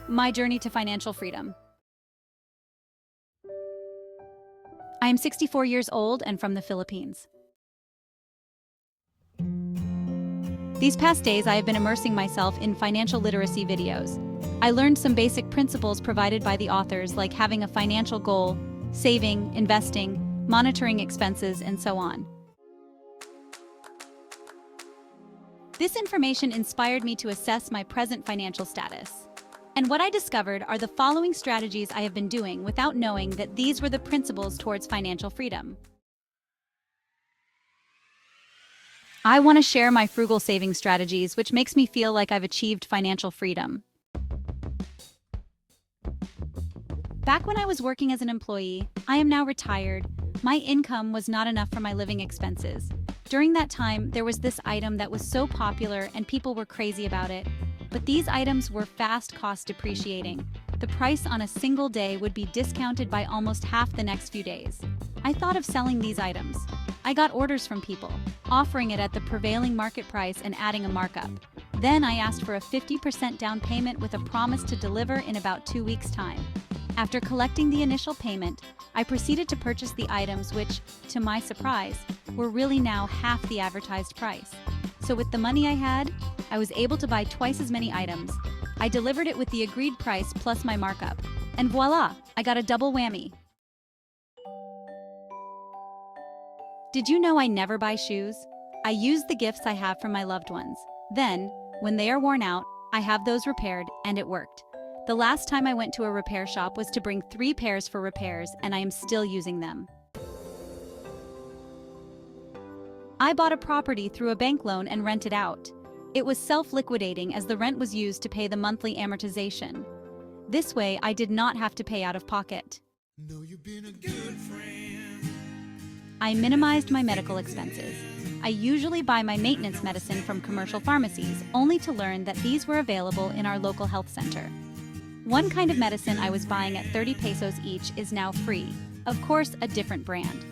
My journey to financial freedom. I am 64 years old and from the Philippines. These past days, I have been immersing myself in financial literacy videos. I learned some basic principles provided by the authors, like having a financial goal, saving, investing, monitoring expenses, and so on. This information inspired me to assess my present financial status. And what I discovered are the following strategies I have been doing without knowing that these were the principles towards financial freedom. I want to share my frugal saving strategies, which makes me feel like I've achieved financial freedom. Back when I was working as an employee, I am now retired. My income was not enough for my living expenses. During that time, there was this item that was so popular and people were crazy about it. But these items were fast cost depreciating. The price on a single day would be discounted by almost half the next few days. I thought of selling these items. I got orders from people, offering it at the prevailing market price and adding a markup. Then I asked for a 50% down payment with a promise to deliver in about 2 weeks' time. After collecting the initial payment, I proceeded to purchase the items which, to my surprise, were really now half the advertised price. So with the money I had, I was able to buy twice as many items. I delivered it with the agreed price plus my markup. And voila, I got a double whammy. Did you know I never buy shoes? I use the gifts I have from my loved ones. Then, when they are worn out, I have those repaired, and it worked. The last time I went to a repair shop was to bring 3 pairs for repairs, and I am still using them. I bought a property through a bank loan and rented out. It was self-liquidating as the rent was used to pay the monthly amortization. This way, I did not have to pay out of pocket. Know you've been a good friend. I minimized my medical expenses. I usually buy my maintenance medicine from commercial pharmacies, only to learn that these were available in our local health center. One kind of medicine I was buying at 30 pesos each is now free. Of course, a different brand.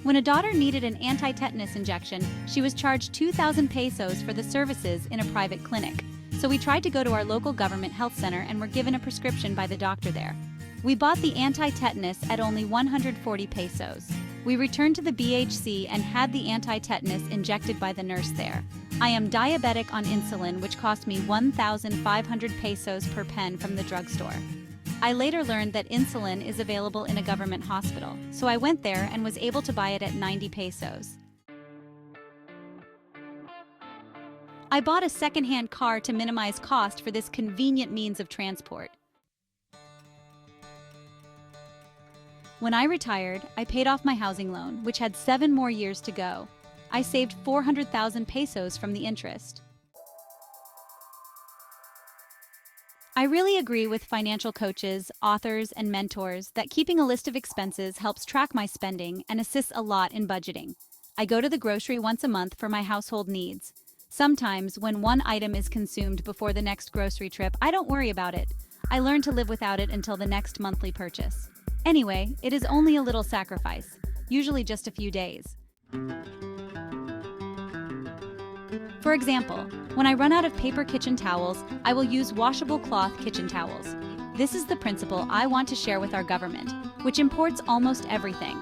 When a daughter needed an anti-tetanus injection, she was charged 2,000 pesos for the services in a private clinic. So we tried to go to our local government health center and were given a prescription by the doctor there. We bought the anti-tetanus at only 140 pesos. We returned to the BHC and had the anti-tetanus injected by the nurse there. I am diabetic on insulin, which cost me 1,500 pesos per pen from the drugstore. I later learned that insulin is available in a government hospital, so I went there and was able to buy it at 90 pesos. I bought a second-hand car to minimize cost for this convenient means of transport. When I retired, I paid off my housing loan, which had 7 more years to go. I saved 400,000 pesos from the interest. I really agree with financial coaches, authors, and mentors that keeping a list of expenses helps track my spending and assists a lot in budgeting. I go to the grocery once a month for my household needs. Sometimes, when one item is consumed before the next grocery trip, I don't worry about it. I learn to live without it until the next monthly purchase. Anyway, it is only a little sacrifice, usually just a few days. For example, when I run out of paper kitchen towels, I will use washable cloth kitchen towels. This is the principle I want to share with our government, which imports almost everything.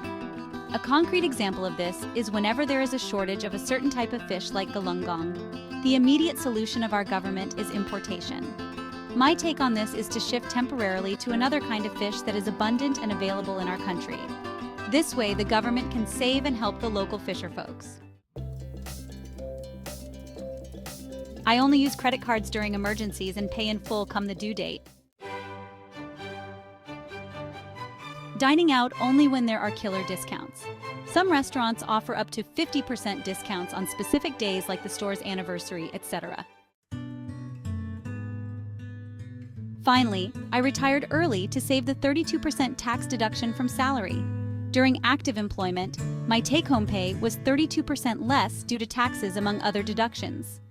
A concrete example of this is whenever there is a shortage of a certain type of fish like galunggong. The immediate solution of our government is importation. My take on this is to shift temporarily to another kind of fish that is abundant and available in our country. This way, the government can save and help the local fisher folks. I only use credit cards during emergencies and pay in full come the due date. Dining out only when there are killer discounts. Some restaurants offer up to 50% discounts on specific days like the store's anniversary, etc. Finally, I retired early to save the 32% tax deduction from salary. During active employment, my take-home pay was 32% less due to taxes among other deductions.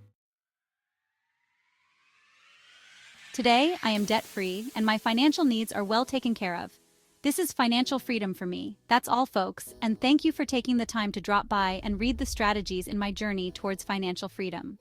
Today, I am debt-free and my financial needs are well taken care of. This is financial freedom for me. That's all, folks, and thank you for taking the time to drop by and read the strategies in my journey towards financial freedom.